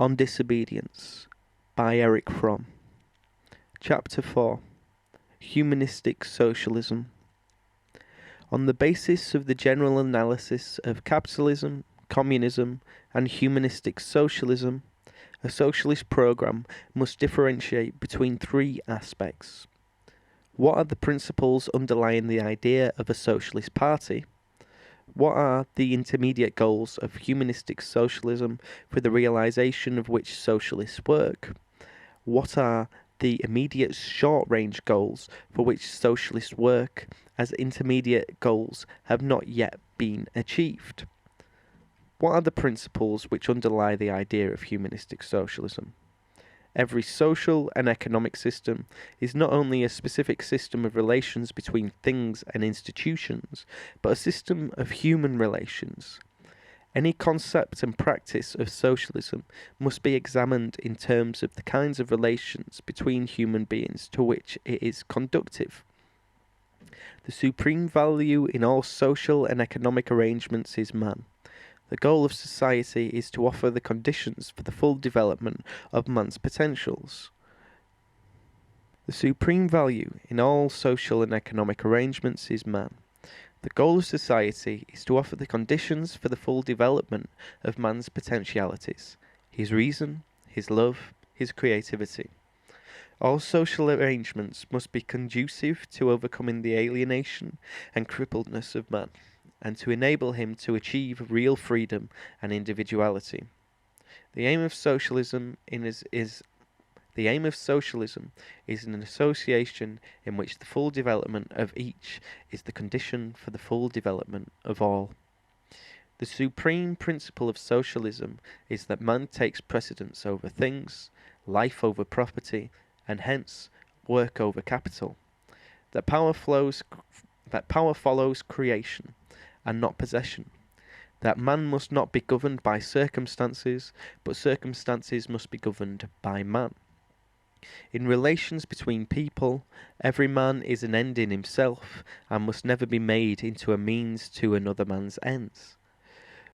On Disobedience by Erich Fromm. Chapter 4 Humanistic Socialism. On the basis of the general analysis of capitalism, communism, and humanistic socialism, a socialist program must differentiate between three aspects. What are the principles underlying the idea of a socialist party? What are the intermediate goals of humanistic socialism for the realization of which socialists work? What are the immediate short-range goals for which socialists work, as intermediate goals have not yet been achieved? What are the principles which underlie the idea of humanistic socialism? Every social and economic system is not only a specific system of relations between things and institutions, but a system of human relations. Any concept and practice of socialism must be examined in terms of the kinds of relations between human beings to which it is conducive. The supreme value in all social and economic arrangements is man. The goal of society is to offer the conditions for the full development of man's potentials. The supreme value in all social and economic arrangements is man. The goal of society is to offer the conditions for the full development of man's potentialities, his reason, his love, his creativity. All social arrangements must be conducive to overcoming the alienation and crippledness of man, and to enable him to achieve real freedom and individuality. The aim of socialism is an association in which the full development of each is the condition for the full development of all. The supreme principle of socialism is that man takes precedence over things, life over property, and hence work over capital. That power follows creation and not possession. That man must not be governed by circumstances, but circumstances must be governed by man. In relations between people, every man is an end in himself, and must never be made into a means to another man's ends.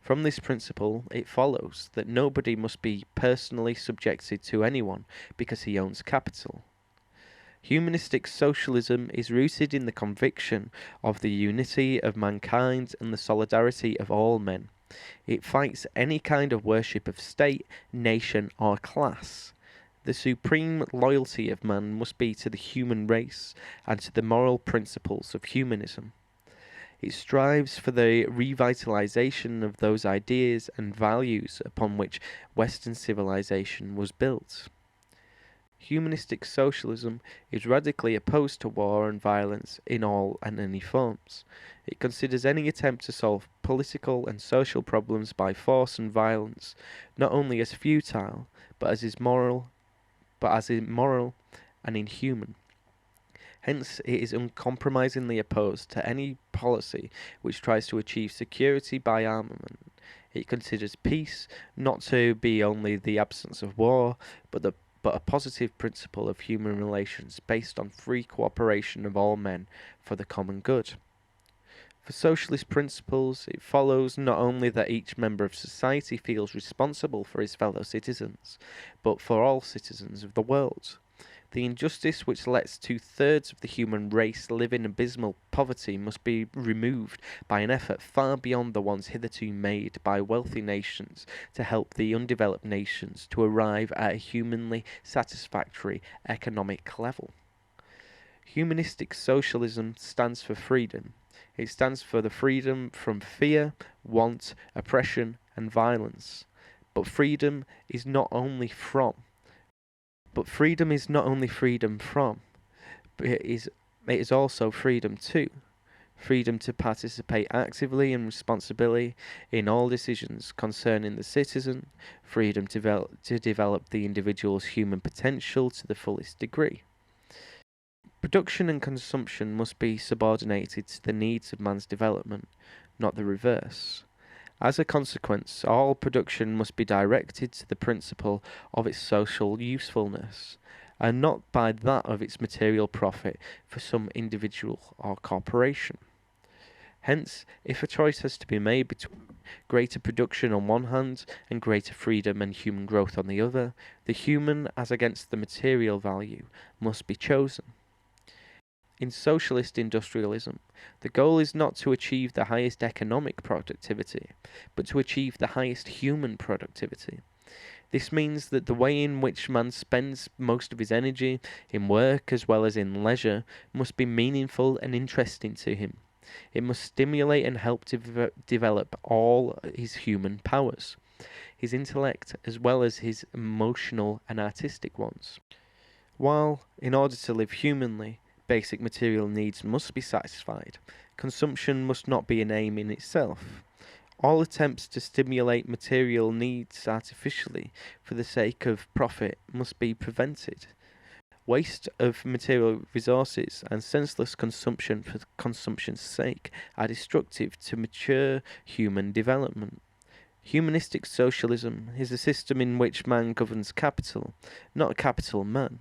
From this principle, it follows that nobody must be personally subjected to anyone because he owns capital. Humanistic socialism is rooted in the conviction of the unity of mankind and the solidarity of all men. It fights any kind of worship of state, nation, or class. The supreme loyalty of man must be to the human race and to the moral principles of humanism. It strives for the revitalization of those ideas and values upon which Western civilization was built. Humanistic socialism is radically opposed to war and violence in all and any forms. It considers any attempt to solve political and social problems by force and violence not only as futile, but as immoral and inhuman. Hence, it is uncompromisingly opposed to any policy which tries to achieve security by armament. It considers peace not to be only the absence of war, but a positive principle of human relations based on free cooperation of all men for the common good. For socialist principles, it follows not only that each member of society feels responsible for his fellow citizens, but for all citizens of the world. The injustice which lets 2/3 of the human race live in abysmal poverty must be removed by an effort far beyond the ones hitherto made by wealthy nations to help the undeveloped nations to arrive at a humanly satisfactory economic level. Humanistic socialism stands for freedom. It stands for the freedom from fear, want, oppression, and violence. But freedom is not only freedom from, but it is also freedom to. Freedom to participate actively and responsibly in all decisions concerning the citizen, freedom to develop the individual's human potential to the fullest degree. Production and consumption must be subordinated to the needs of man's development, not the reverse. As a consequence, all production must be directed to the principle of its social usefulness, and not by that of its material profit for some individual or corporation. Hence, if a choice has to be made between greater production on one hand and greater freedom and human growth on the other, the human as against the material value must be chosen. In socialist industrialism, the goal is not to achieve the highest economic productivity, but to achieve the highest human productivity. This means that the way in which man spends most of his energy in work as well as in leisure must be meaningful and interesting to him. It must stimulate and help to develop all his human powers, his intellect as well as his emotional and artistic ones. While, in order to live humanly, basic material needs must be satisfied, consumption must not be an aim in itself. All attempts to stimulate material needs artificially for the sake of profit must be prevented. Waste of material resources and senseless consumption for consumption's sake are destructive to mature human development. Humanistic socialism is a system in which man governs capital, not capital man,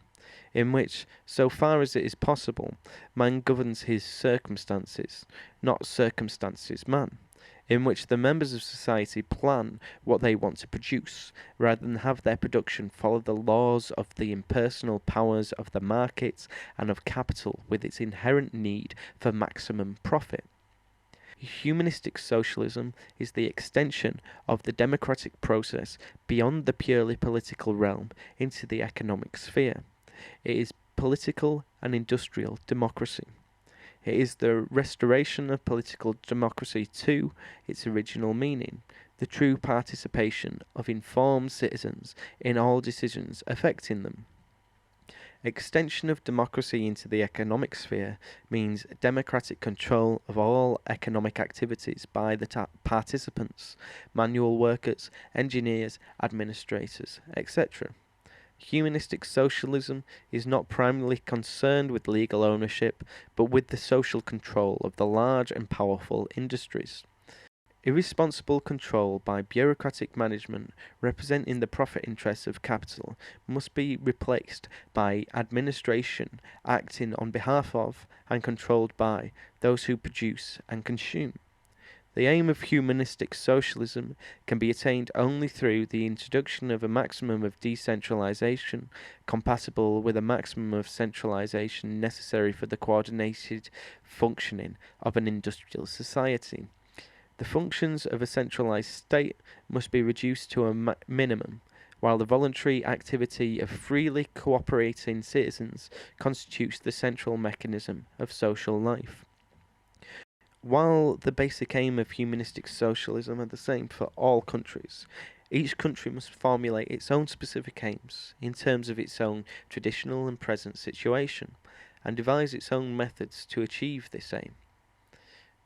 in which, so far as it is possible, man governs his circumstances, not circumstances man, in which the members of society plan what they want to produce, rather than have their production follow the laws of the impersonal powers of the market and of capital with its inherent need for maximum profit. Humanistic socialism is the extension of the democratic process beyond the purely political realm into the economic sphere. It is political and industrial democracy. It is the restoration of political democracy to its original meaning, the true participation of informed citizens in all decisions affecting them. Extension of democracy into the economic sphere means democratic control of all economic activities by the participants, manual workers, engineers, administrators, etc. Humanistic socialism is not primarily concerned with legal ownership, but with the social control of the large and powerful industries. Irresponsible control by bureaucratic management representing the profit interests of capital must be replaced by administration acting on behalf of and controlled by those who produce and consume. The aim of humanistic socialism can be attained only through the introduction of a maximum of decentralization compatible with a maximum of centralization necessary for the coordinated functioning of an industrial society. The functions of a centralized state must be reduced to a minimum, while the voluntary activity of freely cooperating citizens constitutes the central mechanism of social life. While the basic aim of humanistic socialism are the same for all countries, each country must formulate its own specific aims in terms of its own traditional and present situation, and devise its own methods to achieve this aim.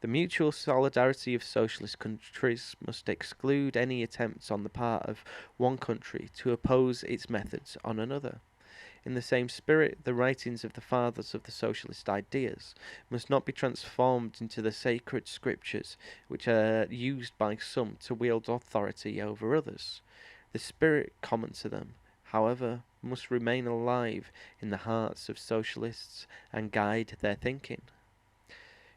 The mutual solidarity of socialist countries must exclude any attempts on the part of one country to oppose its methods on another. In the same spirit, the writings of the fathers of the socialist ideas must not be transformed into the sacred scriptures which are used by some to wield authority over others. The spirit common to them, however, must remain alive in the hearts of socialists and guide their thinking.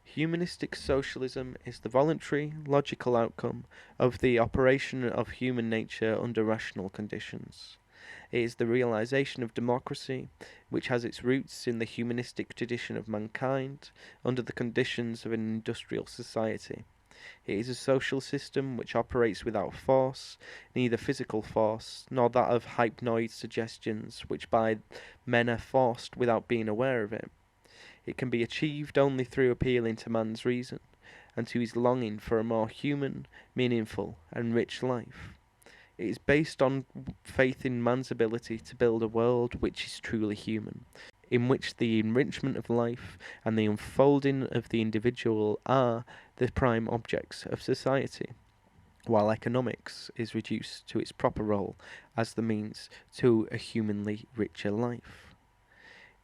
Humanistic socialism is the voluntary, logical outcome of the operation of human nature under rational conditions. It is the realization of democracy, which has its roots in the humanistic tradition of mankind under the conditions of an industrial society. It is a social system which operates without force, neither physical force nor that of hypnoid suggestions which by men are forced without being aware of it. It can be achieved only through appealing to man's reason, and to his longing for a more human, meaningful, and rich life. It is based on faith in man's ability to build a world which is truly human, in which the enrichment of life and the unfolding of the individual are the prime objects of society, while economics is reduced to its proper role as the means to a humanly richer life.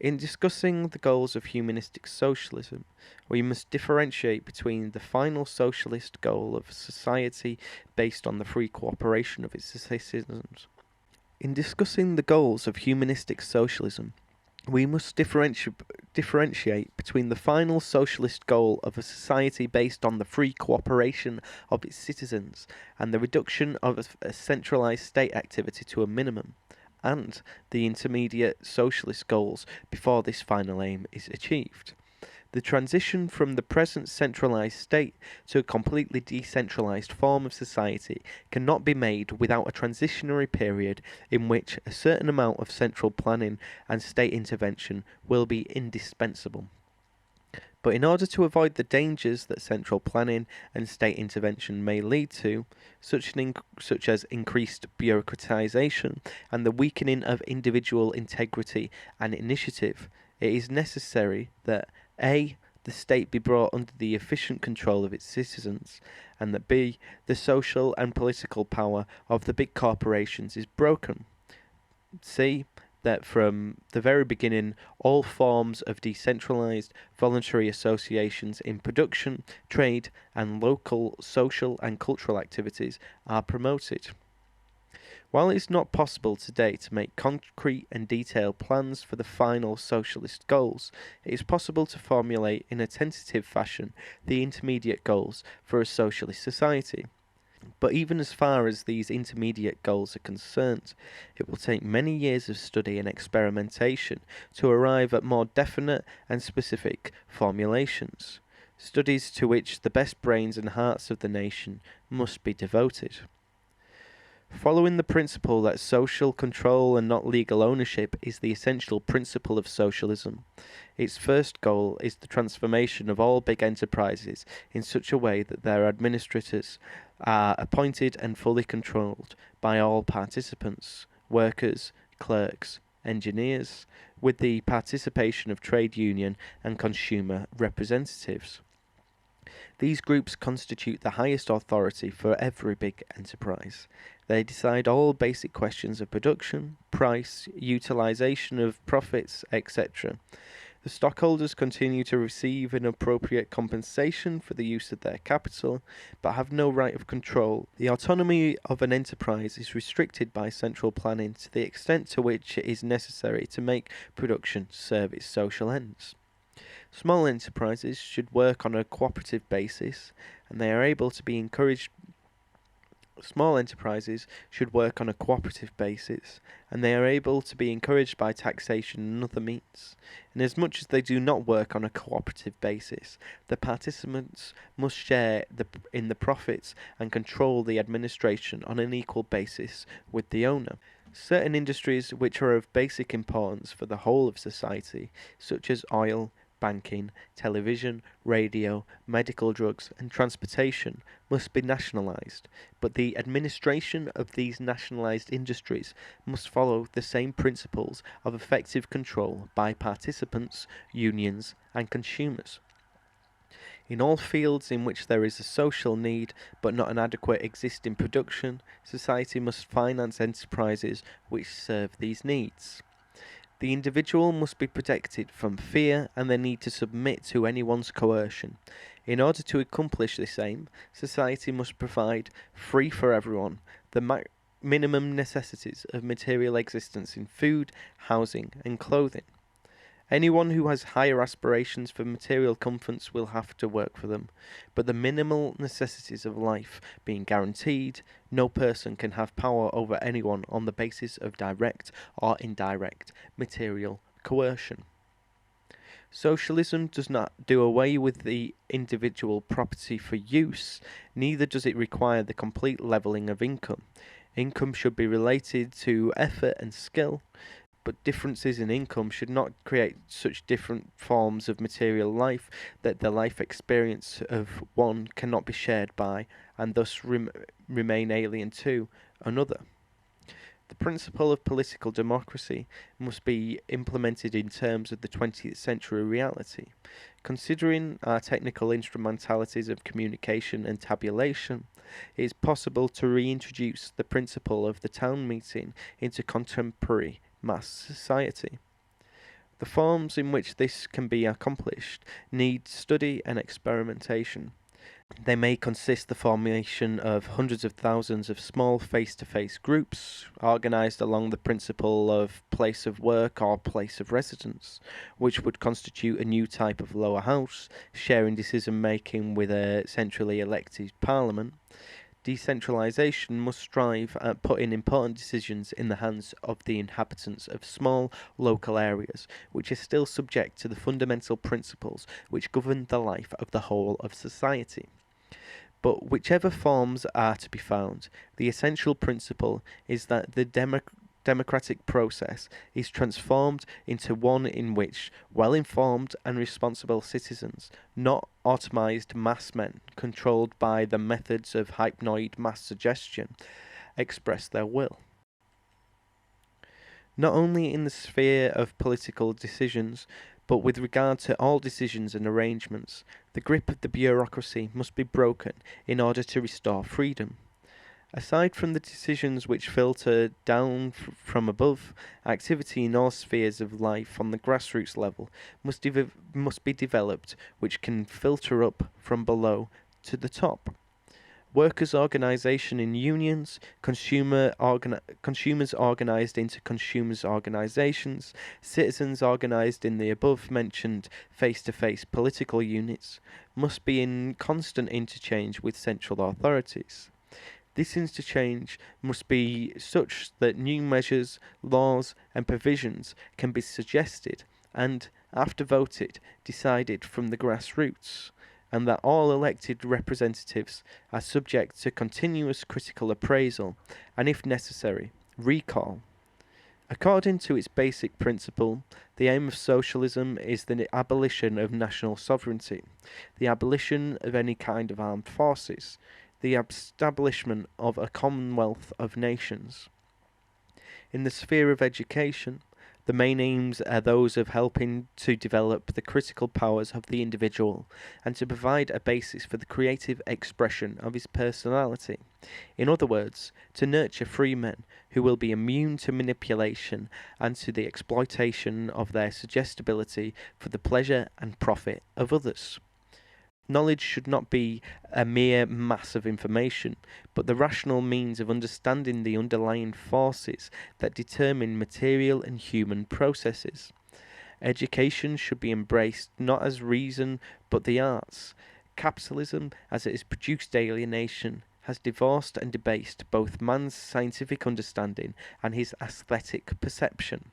In discussing the goals of humanistic socialism, we must differentiate between the final socialist goal of a society based on the free cooperation of its citizens. In discussing the goals of humanistic socialism, we must differentiate differentiate between the final socialist goal of a society based on the free cooperation of its citizens and the reduction of a centralized state activity to a minimum, and the intermediate socialist goals before this final aim is achieved. The transition from the present centralized state to a completely decentralized form of society cannot be made without a transitionary period in which a certain amount of central planning and state intervention will be indispensable. But in order to avoid the dangers that central planning and state intervention may lead to, such as increased bureaucratization and the weakening of individual integrity and initiative, it is necessary that A. The state be brought under the efficient control of its citizens, and that B. The social and political power of the big corporations is broken. C. That from the very beginning all forms of decentralized voluntary associations in production, trade, and local social and cultural activities are promoted. While it is not possible today to make concrete and detailed plans for the final socialist goals, it is possible to formulate in a tentative fashion the intermediate goals for a socialist society. But even as far as these intermediate goals are concerned, it will take many years of study and experimentation to arrive at more definite and specific formulations, studies to which the best brains and hearts of the nation must be devoted. Following the principle that social control and not legal ownership is the essential principle of socialism, its first goal is the transformation of all big enterprises in such a way that their administrators are appointed and fully controlled by all participants, workers, clerks, engineers, with the participation of trade union and consumer representatives. These groups constitute the highest authority for every big enterprise. They decide all basic questions of production, price, utilization of profits, etc. The stockholders continue to receive an appropriate compensation for the use of their capital, but have no right of control. The autonomy of an enterprise is restricted by central planning to the extent to which it is necessary to make production serve its social ends. Small enterprises should work on a cooperative basis, and they are able to be encouraged. Small enterprises should work on a cooperative basis, and they are able to be encouraged by taxation and other means. Inasmuch as they do not work on a cooperative basis, the participants must share in the profits and control the administration on an equal basis with the owner. Certain industries which are of basic importance for the whole of society, such as oil, banking, television, radio, medical drugs, and transportation must be nationalized, but the administration of these nationalized industries must follow the same principles of effective control by participants, unions, and consumers. In all fields in which there is a social need but not an adequate existing production, society must finance enterprises which serve these needs. The individual must be protected from fear and the need to submit to anyone's coercion. In order to accomplish this aim, society must provide, free for everyone, the minimum necessities of material existence in food, housing, and clothing. Anyone who has higher aspirations for material comforts will have to work for them, but the minimal necessities of life being guaranteed, no person can have power over anyone on the basis of direct or indirect material coercion. Socialism does not do away with the individual property for use, neither does it require the complete levelling of income. Income should be related to effort and skill, but differences in income should not create such different forms of material life that the life experience of one cannot be shared by, and thus remain alien to, another. The principle of political democracy must be implemented in terms of the 20th century reality. Considering our technical instrumentalities of communication and tabulation, it is possible to reintroduce the principle of the town meeting into contemporary mass society. The forms in which this can be accomplished need study and experimentation. They may consist the formation of hundreds of thousands of small face-to-face groups, organised along the principle of place of work or place of residence, which would constitute a new type of lower house, sharing decision-making with a centrally elected parliament. Decentralisation must strive at putting important decisions in the hands of the inhabitants of small local areas, which are still subject to the fundamental principles which govern the life of the whole of society. But whichever forms are to be found, the essential principle is that the democratic process is transformed into one in which well-informed and responsible citizens, not automatised mass men controlled by the methods of hypnoid mass suggestion, express their will. Not only in the sphere of political decisions, but with regard to all decisions and arrangements, the grip of the bureaucracy must be broken in order to restore freedom. Aside from the decisions which filter down from above, activity in all spheres of life on the grassroots level must be developed which can filter up from below to the top. Workers' organisation in unions, consumers organised into consumers' organisations, citizens organised in the above-mentioned face-to-face political units, must be in constant interchange with central authorities. This interchange must be such that new measures, laws, and provisions can be suggested and, after voted, decided from the grassroots, and that all elected representatives are subject to continuous critical appraisal and, if necessary, recall. According to its basic principle, the aim of socialism is the abolition of national sovereignty, the abolition of any kind of armed forces, the establishment of a commonwealth of nations. In the sphere of education, the main aims are those of helping to develop the critical powers of the individual and to provide a basis for the creative expression of his personality. In other words, to nurture free men who will be immune to manipulation and to the exploitation of their suggestibility for the pleasure and profit of others. Knowledge should not be a mere mass of information, but the rational means of understanding the underlying forces that determine material and human processes. Education should be embraced not as reason, but the arts. Capitalism, as it has produced alienation, has divorced and debased both man's scientific understanding and his aesthetic perception.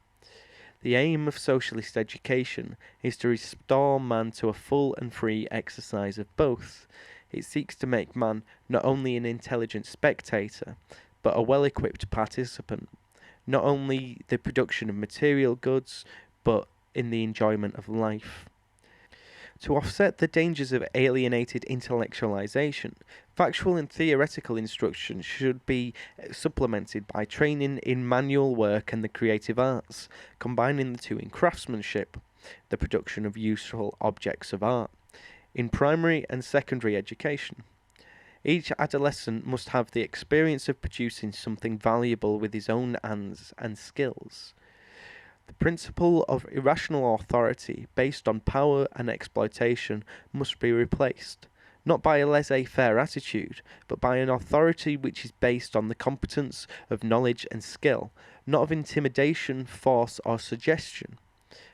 The aim of socialist education is to restore man to a full and free exercise of both. It seeks to make man not only an intelligent spectator, but a well-equipped participant, not only the production of material goods, but in the enjoyment of life. To offset the dangers of alienated intellectualization, factual and theoretical instruction should be supplemented by training in manual work and the creative arts, combining the two in craftsmanship, the production of useful objects of art, in primary and secondary education. Each adolescent must have the experience of producing something valuable with his own hands and skills. The principle of irrational authority based on power and exploitation must be replaced, not by a laissez-faire attitude, but by an authority which is based on the competence of knowledge and skill, not of intimidation, force, or suggestion.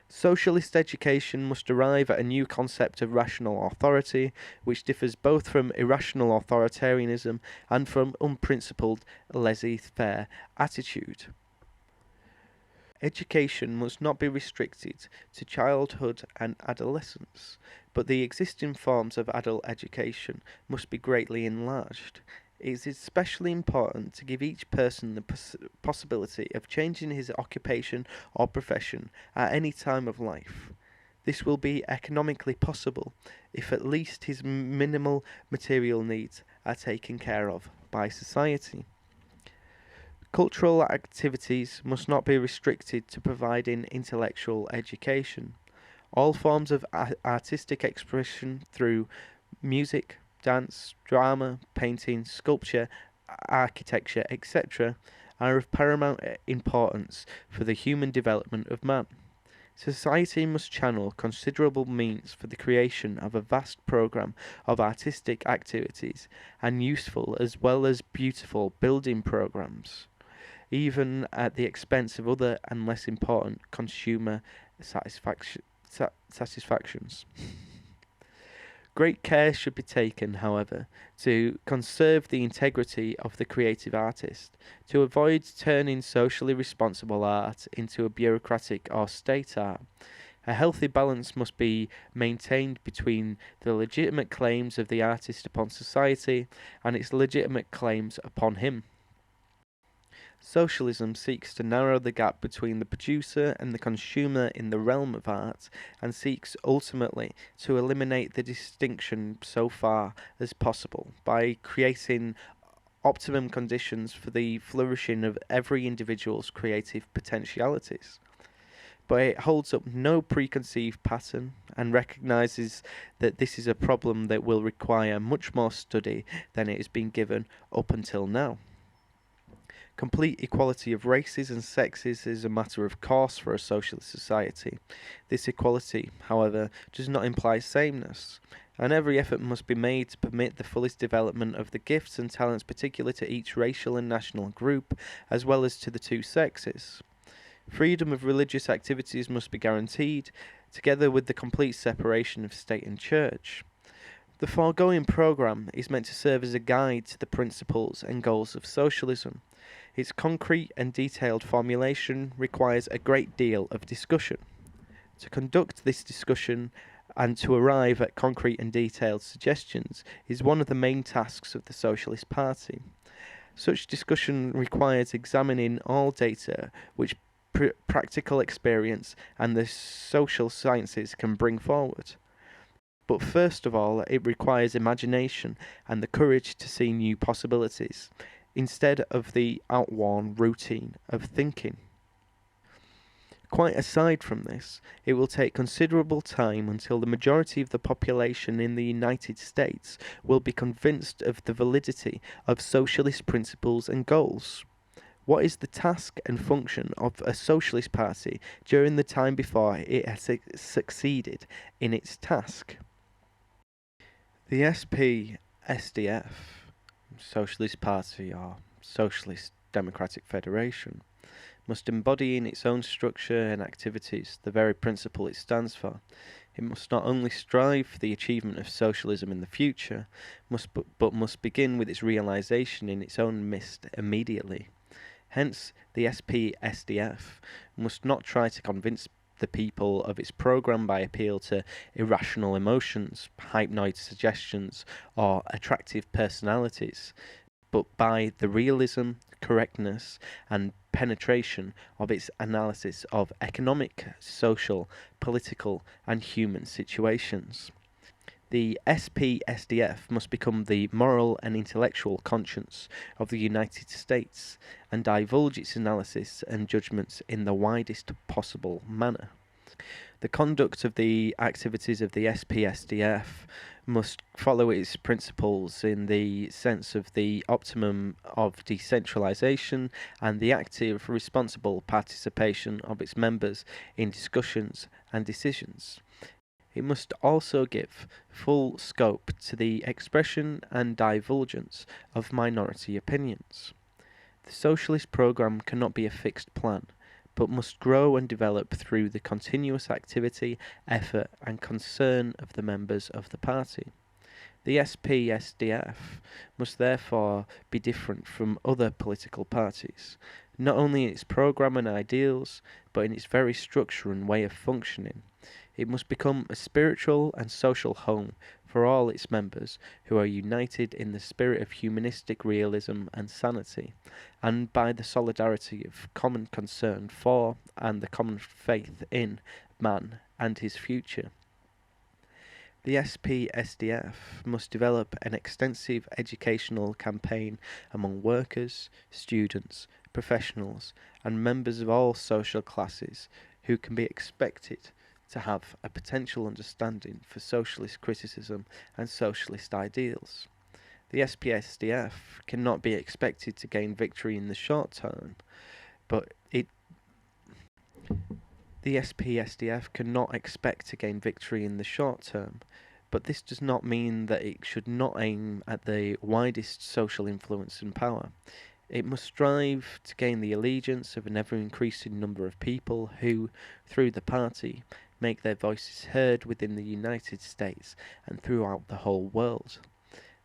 Socialist education must arrive at a new concept of rational authority, which differs both from irrational authoritarianism and from unprincipled laissez-faire attitude. Education must not be restricted to childhood and adolescence, but the existing forms of adult education must be greatly enlarged. It is especially important to give each person the possibility of changing his occupation or profession at any time of life. This will be economically possible if at least his minimal material needs are taken care of by society. Cultural activities must not be restricted to providing intellectual education. All forms of artistic expression through music, dance, drama, painting, sculpture, architecture, etc., are of paramount importance for the human development of man. Society must channel considerable means for the creation of a vast programme of artistic activities and useful as well as beautiful building programmes, even at the expense of other and less important consumer satisfactions. Great care should be taken, however, to conserve the integrity of the creative artist, to avoid turning socially responsible art into a bureaucratic or state art. A healthy balance must be maintained between the legitimate claims of the artist upon society and its legitimate claims upon him. Socialism seeks to narrow the gap between the producer and the consumer in the realm of art, and seeks ultimately to eliminate the distinction so far as possible by creating optimum conditions for the flourishing of every individual's creative potentialities. But it holds up no preconceived pattern and recognises that this is a problem that will require much more study than it has been given up until now. Complete equality of races and sexes is a matter of course for a socialist society. This equality, however, does not imply sameness, and every effort must be made to permit the fullest development of the gifts and talents particular to each racial and national group, as well as to the two sexes. Freedom of religious activities must be guaranteed, together with the complete separation of state and church. The foregoing programme is meant to serve as a guide to the principles and goals of socialism. Its concrete and detailed formulation requires a great deal of discussion. To conduct this discussion and to arrive at concrete and detailed suggestions is one of the main tasks of the Socialist Party. Such discussion requires examining all data which practical experience and the social sciences can bring forward. But first of all, it requires imagination and the courage to see new possibilities, instead of the outworn routine of thinking. Quite aside from this, it will take considerable time until the majority of the population in the United States will be convinced of the validity of socialist principles and goals. What is the task and function of a socialist party during the time before it has succeeded in its task? The SPSDF, Socialist Party or Socialist Democratic Federation, must embody in its own structure and activities the very principle it stands for. It must not only strive for the achievement of socialism in the future, but must begin with its realisation in its own midst immediately. Hence, the SPSDF must not try to convince the people of its programme by appeal to irrational emotions, hypnoid suggestions, or attractive personalities, but by the realism, correctness, and penetration of its analysis of economic, social, political, and human situations. The SPSDF must become the moral and intellectual conscience of the United States and divulge its analysis and judgments in the widest possible manner. The conduct of the activities of the SPSDF must follow its principles in the sense of the optimum of decentralisation and the active, responsible participation of its members in discussions and decisions. It must also give full scope to the expression and divulgence of minority opinions. The socialist programme cannot be a fixed plan, but must grow and develop through the continuous activity, effort, and concern of the members of the party. The SPSDF must therefore be different from other political parties, not only in its programme and ideals, but in its very structure and way of functioning. It must become a spiritual and social home for all its members who are united in the spirit of humanistic realism and sanity, and by the solidarity of common concern for and the common faith in man and his future. The SPSDF must develop an extensive educational campaign among workers, students, professionals, and members of all social classes who can be expected to have a potential understanding for socialist criticism and socialist ideals. The SPSDF cannot be expected to gain victory in the short term, but The SPSDF cannot expect to gain victory in the short term, but this does not mean that it should not aim at the widest social influence and power. It must strive to gain the allegiance of an ever-increasing number of people who, through the party, make their voices heard within the United States and throughout the whole world.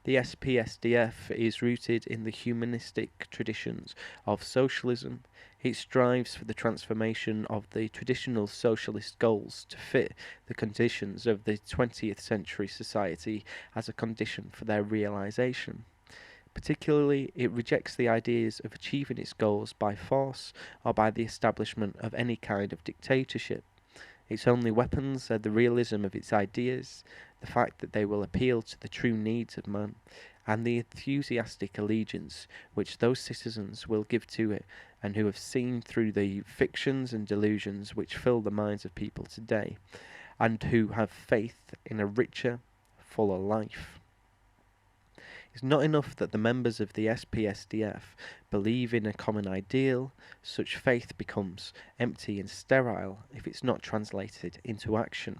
The SPSDF is rooted in the humanistic traditions of socialism. It strives for the transformation of the traditional socialist goals to fit the conditions of the 20th century society as a condition for their realization. Particularly, it rejects the ideas of achieving its goals by force or by the establishment of any kind of dictatorship. Its only weapons are the realism of its ideas, the fact that they will appeal to the true needs of man, and the enthusiastic allegiance which those citizens will give to it and who have seen through the fictions and delusions which fill the minds of people today, and who have faith in a richer, fuller life. It's not enough that the members of the SPSDF believe in a common ideal. Such faith becomes empty and sterile if it's not translated into action.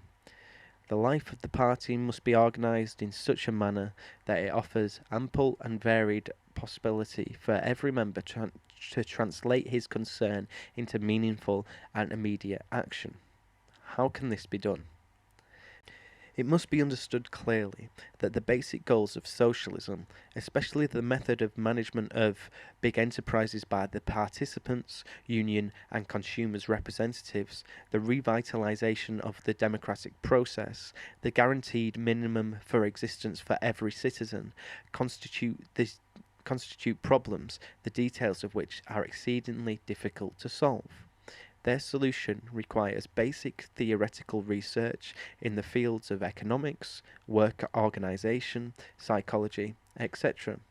The life of the party must be organised in such a manner that it offers ample and varied possibility for every member to translate his concern into meaningful and immediate action. How can this be done? It must be understood clearly that the basic goals of socialism, especially the method of management of big enterprises by the participants, union and consumers' representatives, the revitalization of the democratic process, the guaranteed minimum for existence for every citizen, constitute problems, the details of which are exceedingly difficult to solve. Their solution requires basic theoretical research in the fields of economics, work organization, psychology, etc.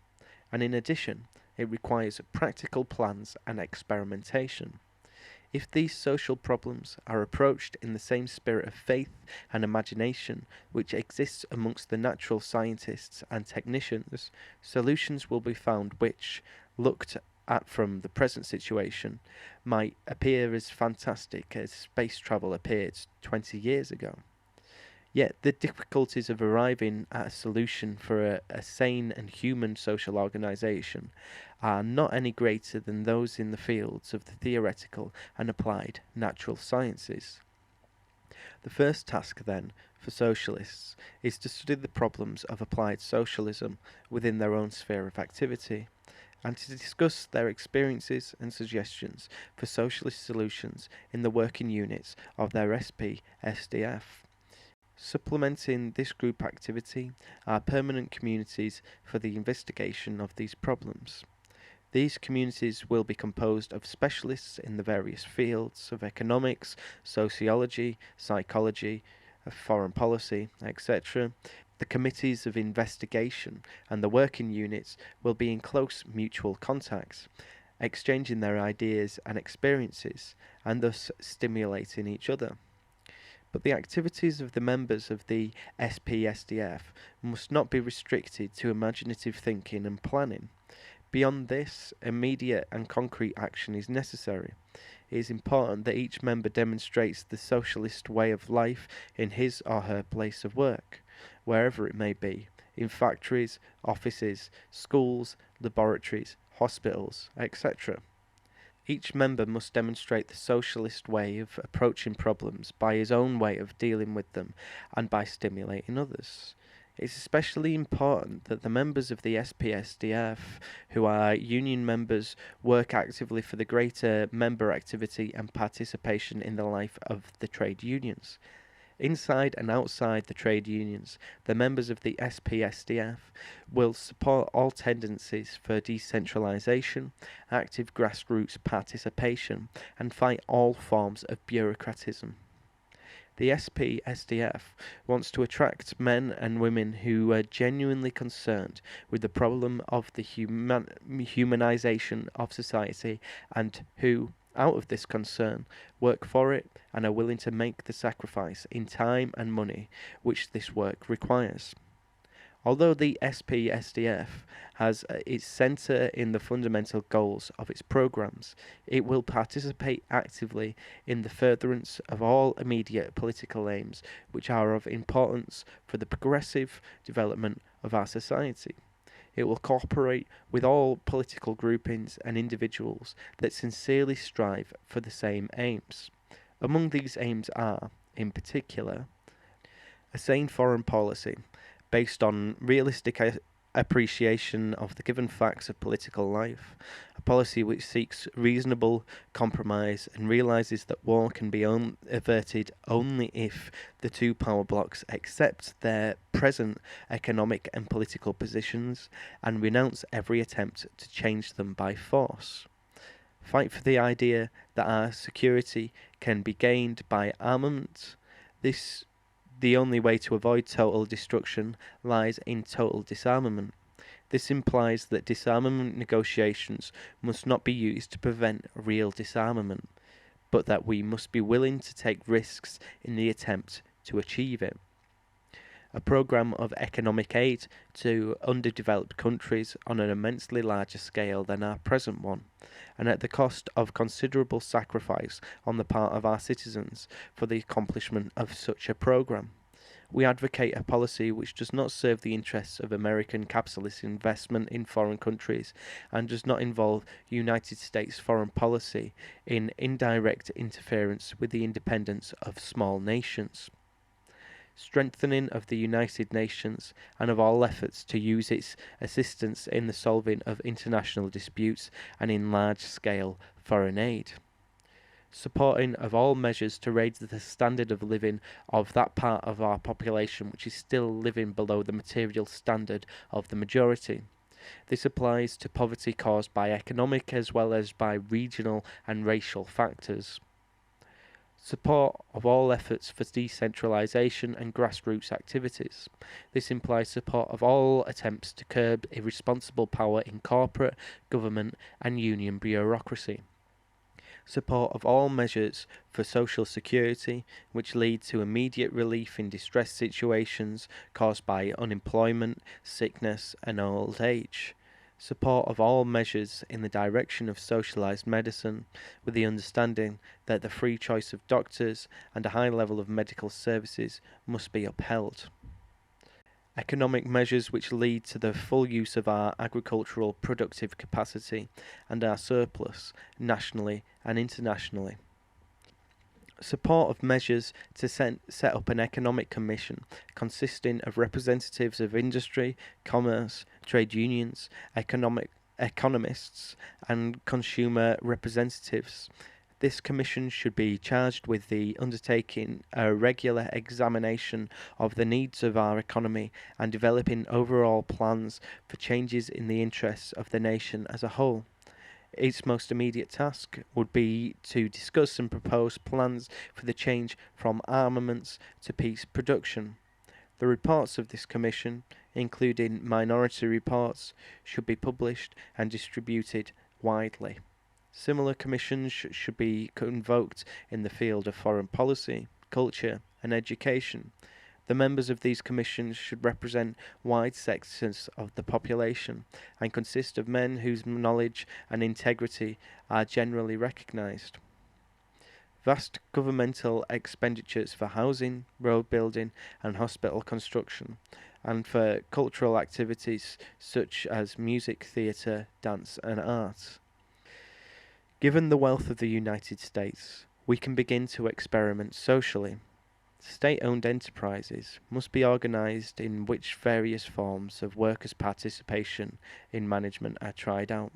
And in addition, it requires practical plans and experimentation. If these social problems are approached in the same spirit of faith and imagination which exists amongst the natural scientists and technicians, solutions will be found which, looked at from the present situation, might appear as fantastic as space travel appeared 20 years ago. Yet the difficulties of arriving at a solution for a sane and human social organisation are not any greater than those in the fields of the theoretical and applied natural sciences. The first task, then, for socialists is to study the problems of applied socialism within their own sphere of activity, and to discuss their experiences and suggestions for socialist solutions in the working units of their SPSDF. Supplementing this group activity are permanent communities for the investigation of these problems. These communities will be composed of specialists in the various fields of economics, sociology, psychology, foreign policy, etc. The committees of investigation and the working units will be in close mutual contact, exchanging their ideas and experiences, and thus stimulating each other. But the activities of the members of the SPSDF must not be restricted to imaginative thinking and planning. Beyond this, immediate and concrete action is necessary. It is important that each member demonstrates the socialist way of life in his or her place of work, wherever it may be, in factories, offices, schools, laboratories, hospitals, etc. Each member must demonstrate the socialist way of approaching problems by his own way of dealing with them and by stimulating others. It's especially important that the members of the SPSDF, who are union members, work actively for the greater member activity and participation in the life of the trade unions. Inside and outside the trade unions, the members of the SPSDF will support all tendencies for decentralisation, active grassroots participation, and fight all forms of bureaucratism. The SPSDF wants to attract men and women who are genuinely concerned with the problem of the humanisation of society and who, out of this concern, work for it and are willing to make the sacrifice in time and money which this work requires. Although the SPSDF has its centre in the fundamental goals of its programmes, it will participate actively in the furtherance of all immediate political aims which are of importance for the progressive development of our society. It will cooperate with all political groupings and individuals that sincerely strive for the same aims. Among these aims are, in particular, a sane foreign policy based on realistic appreciation of the given facts of political life, a policy which seeks reasonable compromise and realises that war can be averted only if the two power blocs accept their present economic and political positions and renounce every attempt to change them by force. Fight for the idea that our security can be gained by armament. The only way to avoid total destruction lies in total disarmament. This implies that disarmament negotiations must not be used to prevent real disarmament, but that we must be willing to take risks in the attempt to achieve it. A programme of economic aid to underdeveloped countries on an immensely larger scale than our present one, and at the cost of considerable sacrifice on the part of our citizens for the accomplishment of such a programme. We advocate a policy which does not serve the interests of American capitalist investment in foreign countries and does not involve United States foreign policy in indirect interference with the independence of small nations. Strengthening of the United Nations and of all efforts to use its assistance in the solving of international disputes and in large-scale foreign aid. Supporting of all measures to raise the standard of living of that part of our population which is still living below the material standard of the majority. This applies to poverty caused by economic as well as by regional and racial factors. Support of all efforts for decentralisation and grassroots activities. This implies support of all attempts to curb irresponsible power in corporate, government and union bureaucracy. Support of all measures for social security which lead to immediate relief in distress situations caused by unemployment, sickness and old age. Support of all measures in the direction of socialised medicine, with the understanding that the free choice of doctors and a high level of medical services must be upheld. Economic measures which lead to the full use of our agricultural productive capacity and our surplus, nationally and internationally. Support of measures to set up an economic commission consisting of representatives of industry, commerce, trade unions, economists and consumer representatives. This commission should be charged with the undertaking a regular examination of the needs of our economy and developing overall plans for changes in the interests of the nation as a whole. Its most immediate task would be to discuss and propose plans for the change from armaments to peace production. The reports of this commission, including minority reports, should be published and distributed widely. Similar commissions should be convoked in the field of foreign policy, culture, and education. The members of these commissions should represent wide sections of the population and consist of men whose knowledge and integrity are generally recognised. Vast governmental expenditures for housing, road building, and hospital construction, and for cultural activities such as music, theatre, dance, and art. Given the wealth of the United States, we can begin to experiment socially. State-owned enterprises must be organised in which various forms of workers' participation in management are tried out.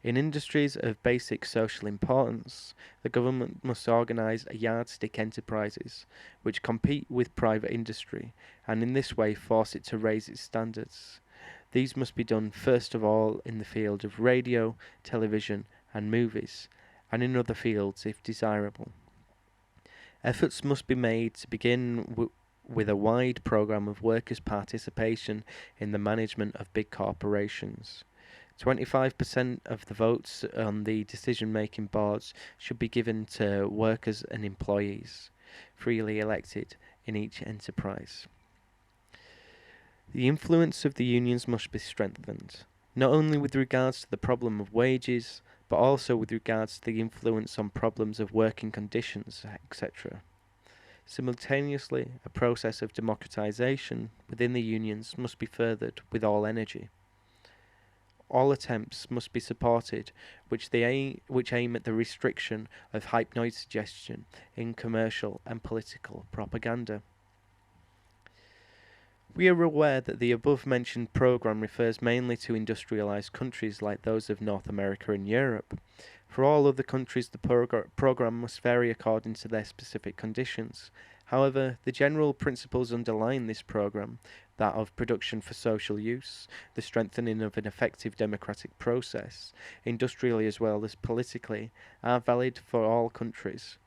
In industries of basic social importance, the government must organise yardstick enterprises which compete with private industry and in this way force it to raise its standards. These must be done first of all in the field of radio, television and movies, and in other fields if desirable. Efforts must be made to begin with a wide programme of workers' participation in the management of big corporations. 25% of the votes on the decision-making boards should be given to workers and employees, freely elected in each enterprise. The influence of the unions must be strengthened, not only with regards to the problem of wages, but also with regards to the influence on problems of working conditions, etc. Simultaneously, a process of democratization within the unions must be furthered with all energy. All attempts must be supported which aim at the restriction of hypnoid suggestion in commercial and political propaganda. We are aware that the above-mentioned programme refers mainly to industrialised countries like those of North America and Europe. For all other countries, the programme must vary according to their specific conditions. However, the general principles underlying this programme, that of production for social use, the strengthening of an effective democratic process, industrially as well as politically, are valid for all countries.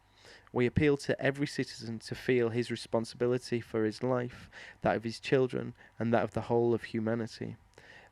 We appeal to every citizen to feel his responsibility for his life, that of his children, and that of the whole of humanity.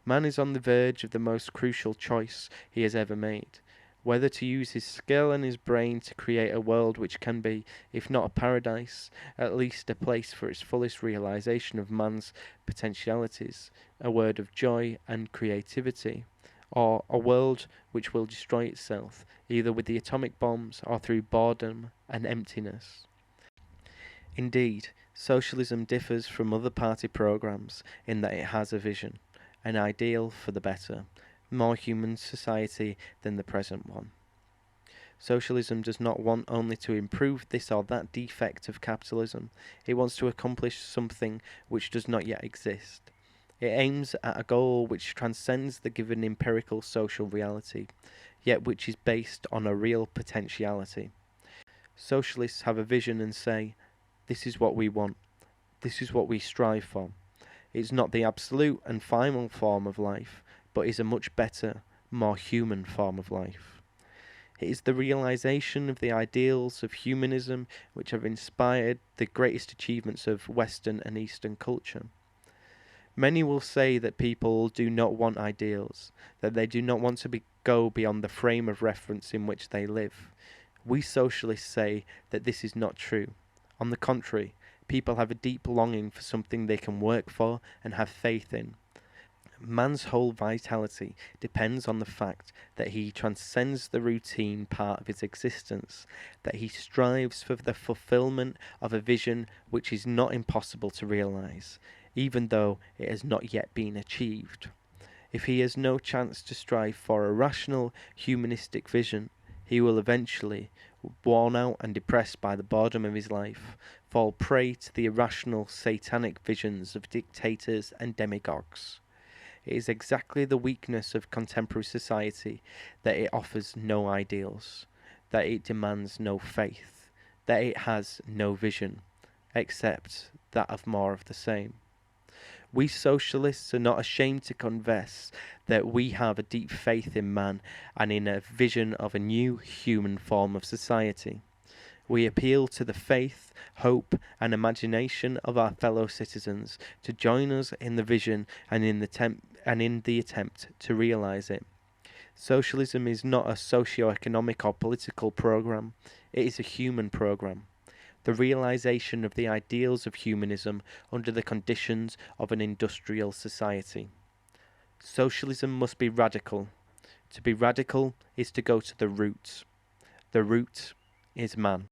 Man is on the verge of the most crucial choice he has ever made, whether to use his skill and his brain to create a world which can be, if not a paradise, at least a place for its fullest realization of man's potentialities, a world of joy and creativity, or a world which will destroy itself, either with the atomic bombs or through boredom and emptiness. Indeed, socialism differs from other party programs in that it has a vision, an ideal for the better, more human society than the present one. Socialism does not want only to improve this or that defect of capitalism, it wants to accomplish something which does not yet exist. It aims at a goal which transcends the given empirical social reality, yet which is based on a real potentiality. Socialists have a vision and say, this is what we want, this is what we strive for. It's not the absolute and final form of life, but is a much better, more human form of life. It is the realization of the ideals of humanism which have inspired the greatest achievements of Western and Eastern culture. Many will say that people do not want ideals, that they do not want to go beyond the frame of reference in which they live. We socialists say that this is not true. On the contrary, people have a deep longing for something they can work for and have faith in. Man's whole vitality depends on the fact that he transcends the routine part of his existence, that he strives for the fulfillment of a vision which is not impossible to realize, even though it has not yet been achieved. If he has no chance to strive for a rational, humanistic vision, he will eventually, worn out and depressed by the boredom of his life, fall prey to the irrational, satanic visions of dictators and demagogues. It is exactly the weakness of contemporary society that it offers no ideals, that it demands no faith, that it has no vision, except that of more of the same. We socialists are not ashamed to confess that we have a deep faith in man and in a vision of a new human form of society. We appeal to the faith, hope, and imagination of our fellow citizens to join us in the vision and in the attempt to realize it. Socialism is not a socio-economic or political program, it is a human program. The realization of the ideals of humanism under the conditions of an industrial society. Socialism must be radical. To be radical is to go to the root. The root is man.